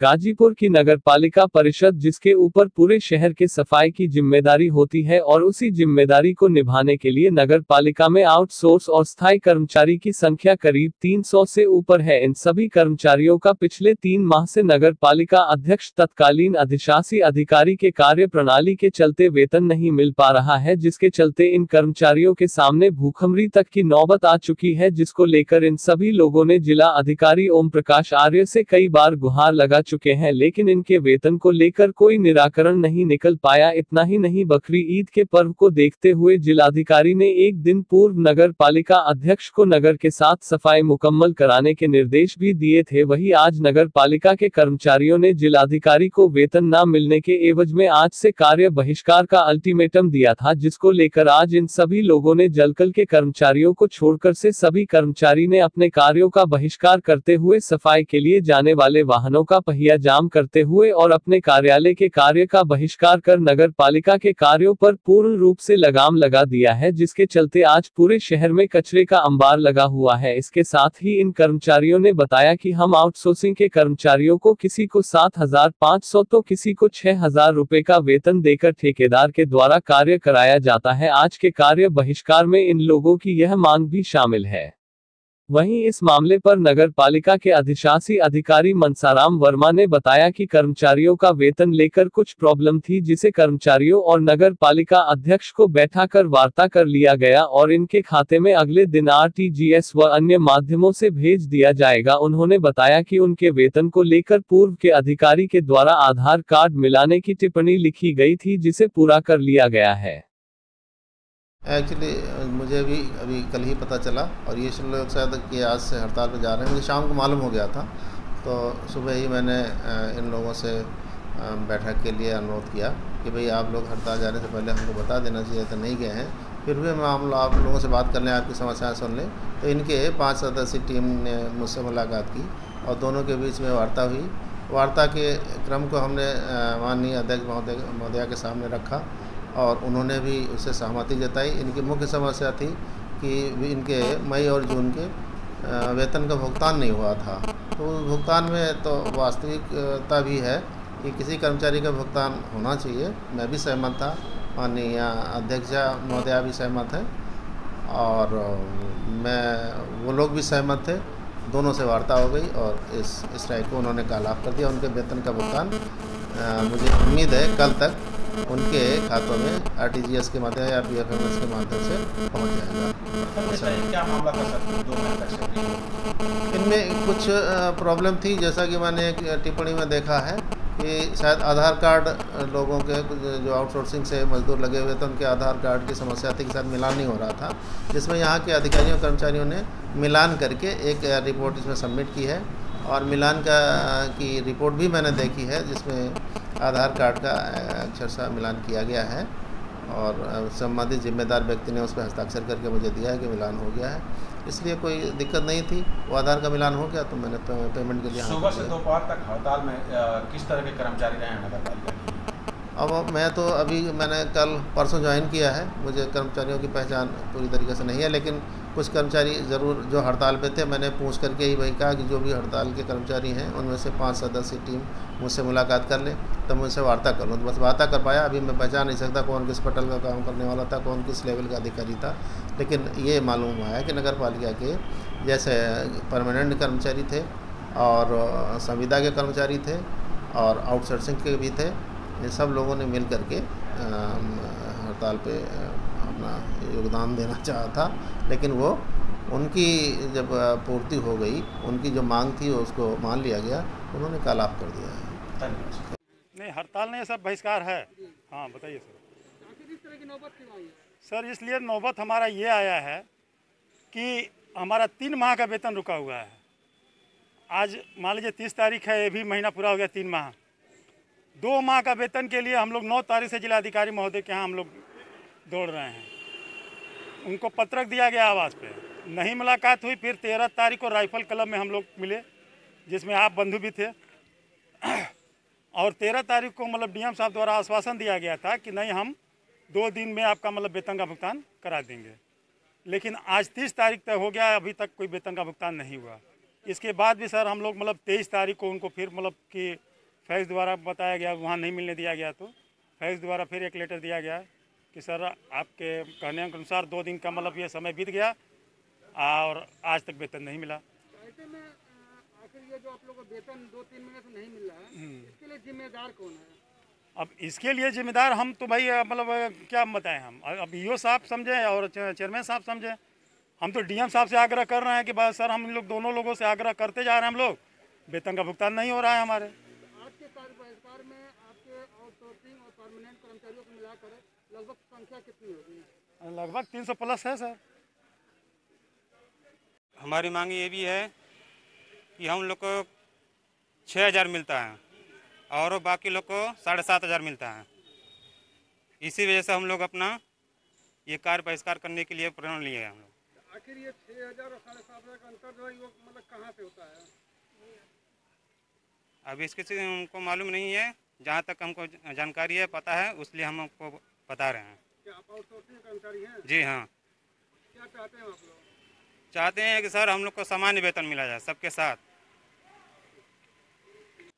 गाजीपुर की नगर पालिका परिषद, जिसके ऊपर पूरे शहर के सफाई की जिम्मेदारी होती है और उसी जिम्मेदारी को निभाने के लिए नगर पालिका में आउटसोर्स और स्थायी कर्मचारी की संख्या करीब 300 से ऊपर है। इन सभी कर्मचारियों का पिछले 3 माह से नगर पालिका अध्यक्ष तत्कालीन अधिशासी अधिकारी के कार्य प्रणाली के चलते वेतन नहीं मिल पा रहा है, जिसके चलते इन कर्मचारियों के सामने भूखमरी तक की नौबत आ चुकी है, जिसको लेकर इन सभी लोगों ने जिला अधिकारी ओम प्रकाश आर्य से कई बार गुहार लगा चुके हैं, लेकिन इनके वेतन को लेकर कोई निराकरण नहीं निकल पाया। इतना ही नहीं, बकरी ईद के पर्व को देखते हुए जिलाधिकारी ने एक दिन पूर्व नगर पालिका अध्यक्ष को नगर के साथ सफाई मुकम्मल कराने के निर्देश भी दिए थे। वहीं आज नगर पालिका के कर्मचारियों ने जिलाधिकारी को वेतन न मिलने के एवज में आज से कार्य बहिष्कार का अल्टीमेटम दिया था, जिसको लेकर आज इन सभी लोगों ने जलकल के कर्मचारियों को छोड़कर से सभी कर्मचारी ने अपने कार्यों का बहिष्कार करते हुए सफाई के लिए जाने वाले वाहनों का पहिया जाम करते हुए और अपने कार्यालय के कार्य का बहिष्कार कर नगर पालिका के कार्यों पर पूर्ण रूप से लगाम लगा दिया है, जिसके चलते आज पूरे शहर में कचरे का अंबार लगा हुआ है। इसके साथ ही इन कर्मचारियों ने बताया कि हम आउटसोर्सिंग के कर्मचारियों को किसी को 7,500 तो किसी को 6,000 रुपए का वेतन देकर ठेकेदार के द्वारा कार्य कराया जाता है। आज के कार्य बहिष्कार में इन लोगों की यह मांग भी शामिल है। वहीं इस मामले पर नगर पालिका के अधिशासी अधिकारी मनसाराम वर्मा ने बताया कि कर्मचारियों का वेतन लेकर कुछ प्रॉब्लम थी, जिसे कर्मचारियों और नगर पालिका अध्यक्ष को बैठाकर वार्ता कर लिया गया और इनके खाते में अगले दिन आरटीजीएस व अन्य माध्यमों से भेज दिया जाएगा। उन्होंने बताया कि उनके वेतन को लेकर पूर्व के अधिकारी के द्वारा आधार कार्ड मिलाने की टिप्पणी लिखी गई थी, जिसे पूरा कर लिया गया है। एक्चुअली मुझे भी अभी कल ही पता चला और ये सब लोग शायद कि आज से हड़ताल पर जा रहे हैं, मुझे शाम को मालूम हो गया था। तो सुबह ही मैंने इन लोगों से बैठक के लिए अनुरोध किया कि भाई आप लोग हड़ताल जाने से पहले हमको बता देना चाहिए, तो नहीं गए हैं। फिर भी हम आप लोगों से बात कर लें, आपकी समस्याएं सुन लें। तो इनके 5 सदस्यीय टीम ने मुझसे मुलाकात की और दोनों के बीच में वार्ता हुई। वार्ता के क्रम को हमने माननीय अध्यक्ष महोदया के सामने रखा और उन्होंने भी उससे सहमति जताई। इनकी मुख्य समस्या थी कि इनके मई और जून के वेतन का भुगतान नहीं हुआ था। तो भुगतान में तो वास्तविकता भी है कि किसी कर्मचारी का भुगतान होना चाहिए। मैं भी सहमत था, माननीय अध्यक्ष महोदया भी सहमत हैं और वो लोग भी सहमत थे। दोनों से वार्ता हो गई और इस स्ट्राइक को उन्होंने कालाफ कर दिया। उनके वेतन का भुगतान मुझे उम्मीद है कल तक उनके खातों में आरटीजीएस के माध्यम या बीएफएमएस के माध्यम से पहुंच जाएगा। क्या मामला था सर? 2 महीने तक इनमें कुछ प्रॉब्लम थी, जैसा कि मैंने एक टिप्पणी में देखा है कि शायद आधार कार्ड लोगों के जो आउटसोर्सिंग से मजदूर लगे हुए थे, उनके आधार कार्ड की समस्या थी कि शायद मिलान नहीं हो रहा था, जिसमें यहाँ के अधिकारियों कर्मचारियों ने मिलान करके एक रिपोर्ट इसमें सबमिट की है और मिलान की रिपोर्ट भी मैंने देखी है, जिसमें आधार कार्ड का अक्षरशः मिलान किया गया है और संबंधित जिम्मेदार व्यक्ति ने उस पर हस्ताक्षर करके मुझे दिया है कि मिलान हो गया है। इसलिए कोई दिक्कत नहीं थी, वो आधार का मिलान हो गया तो मैंने पेमेंट के लिए सुबह से दोपहर तक हड़ताल में किस तरह के कर्मचारी रहे हैं नगर पालिका की? अब मैं तो अभी मैंने कल परसों ज्वाइन किया है, मुझे कर्मचारियों की पहचान पूरी तरीके से नहीं है, लेकिन कुछ कर्मचारी ज़रूर जो हड़ताल पे थे, मैंने पूछ करके ही वही कहा कि जो भी हड़ताल के कर्मचारी हैं उनमें से 5 सदस्यीय टीम मुझसे मुलाकात कर ले तो मुझसे वार्ता कर लूँ। तो बस वार्ता कर पाया। अभी मैं पहचान नहीं सकता कौन किस पटल का काम करने वाला था, कौन किस लेवल का अधिकारी था, लेकिन ये मालूम हुआ है कि नगर पालिका के जैसे परमानेंट कर्मचारी थे और संविदा के कर्मचारी थे और आउटसोर्सिंग के भी थे। ये सब लोगों ने मिल करके हड़ताल पे अपना योगदान देना चाहा था, लेकिन वो उनकी जब पूर्ति हो गई, उनकी जो मांग थी उसको मान लिया गया, उन्होंने कालाफ कर दिया है। नहीं, हड़ताल नहीं, सब बहिष्कार है। हाँ बताइए सर। आखिर इस तरह की नौबत क्यों आई? सर इसलिए नौबत हमारा ये आया है कि हमारा 3 माह का वेतन रुका हुआ है। आज मान लीजिए 30 तारीख है, ये भी महीना पूरा हो गया, 3 माह। 2 माह का वेतन के लिए हम लोग 9 तारीख से जिलाधिकारी महोदय के यहाँ हम लोग दौड़ रहे हैं। उनको पत्रक दिया गया आवास पे, नहीं मुलाकात हुई। फिर 13 तारीख को राइफल क्लब में हम लोग मिले, जिसमें आप बंधु भी थे। और 13 तारीख को मतलब डीएम साहब द्वारा आश्वासन दिया गया था कि नहीं, हम 2 दिन में आपका मतलब वेतन का भुगतान करा देंगे। लेकिन आज 30 तारीख तक हो गया, अभी तक कोई वेतन का भुगतान नहीं हुआ। इसके बाद भी सर हम लोग मतलब 23 तारीख को उनको फिर मतलब कि फैक्स द्वारा बताया गया, वहाँ नहीं मिलने दिया गया, तो फैक्स द्वारा फिर एक लेटर दिया गया कि सर आपके कहने के अनुसार 2 दिन का मतलब ये समय बीत गया और आज तक वेतन नहीं मिला। ऐसे में आखिर ये जो आप लोगों को वेतन 2-3 महीने से नहीं मिल रहा है, इसके लिए जिम्मेदार कौन है? अब इसके लिए जिम्मेदार हम तो भाई मतलब क्या बताएं हम, अब ईओ साहब समझे और चेयरमैन साहब समझे। हम तो डीएम साहब से आग्रह कर रहे हैं कि बस सर हम लोग दोनों लोगों से आग्रह करते जा रहे हैं, हम लोग वेतन का भुगतान नहीं हो रहा है हमारे। आज के कार्य बहिष्कार में आपके आउटसोर्सिंग और परमानेंट कर्मचारियों को मिलाकर लगभग संख्या कितनी होगी? लगभग 300 प्लस है सर। हमारी मांग ये भी है कि हम लोग को 6,000 मिलता है और बाकी लोग को 7,500 मिलता है। इसी वजह से हम लोग अपना ये कार्य बहिष्कार करने के लिए प्रण लिए हैं हम लोग। आखिर ये 6,000 और 7,500 का अंतर जो है वो मतलब कहाँ से होता है? अभी इसके से हमको मालूम नहीं है, जहाँ तक हमको जानकारी है पता है इसलिए हम आपको बता रहे हैं। क्या आप आउटसोर्सिंग कर्मचारी हैं? जी हाँ। क्या चाहते हैं आप लोग? चाहते हैं कि सर हम लोग को सामान्य वेतन मिला जाए सबके साथ।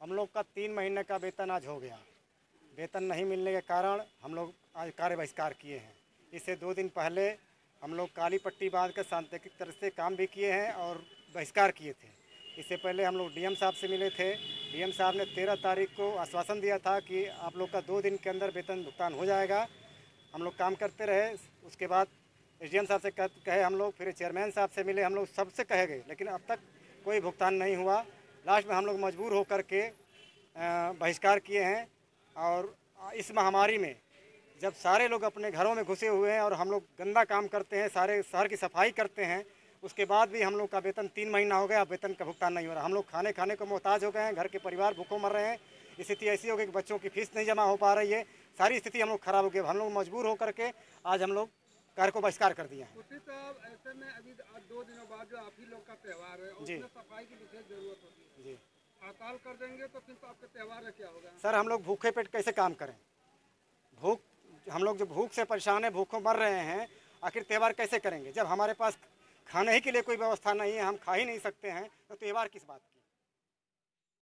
हम लोग का 3 महीने का वेतन आज हो गया। वेतन नहीं मिलने के कारण हम लोग आज कार्य बहिष्कार किए हैं। इससे 2 दिन पहले हम लोग काली पट्टी बांध कर सांकेतिक तरह से काम भी किए हैं और बहिष्कार किए थे। इससे पहले हम लोग डीएम साहब से मिले थे। डीएम साहब ने 13 तारीख को आश्वासन दिया था कि आप लोग का 2 दिन के अंदर वेतन भुगतान हो जाएगा। हम लोग काम करते रहे। उसके बाद एसडीएम साहब से कहे हम लोग, फिर चेयरमैन साहब से मिले, हम लोग सबसे कहे गए, लेकिन अब तक कोई भुगतान नहीं हुआ। लास्ट में हम लोग मजबूर होकर के बहिष्कार किए हैं। और इस महामारी में जब सारे लोग अपने घरों में घुसे हुए हैं और हम लोग गंदा काम करते हैं, सारे शहर की सफाई करते हैं, उसके बाद भी हम लोग का वेतन 3 महीना हो गया, वेतन का भुगतान नहीं हो रहा। हम लोग खाने को मोहताज हो गए हैं, घर के परिवार भूखों मर रहे हैं। स्थिति ऐसी हो गई कि बच्चों की फीस नहीं जमा हो पा रही है। सारी स्थिति हम लोग खराब हो गई। हम लोग मजबूर होकर के आज हम लोग कार्य को बहिष्कार कर दिया है। उसी साहब, ऐसे में अभी 2 दिनों बाद जो आप ही लोग का त्यौहार है, उसमें सफाई की विशेष जरूरत होती है जी। हड़ताल कर देंगे तो फिर तो आपके त्यौहार का क्या होगा? सर हम लोग भूखे पेट कैसे काम करें? हम लोग जो भूख से परेशान है, भूखों मर रहे हैं, आखिर त्यौहार कैसे करेंगे? जब हमारे पास खाने ही के लिए कोई व्यवस्था नहीं है, हम खा ही नहीं सकते हैं, तो त्यौहार किस बात की?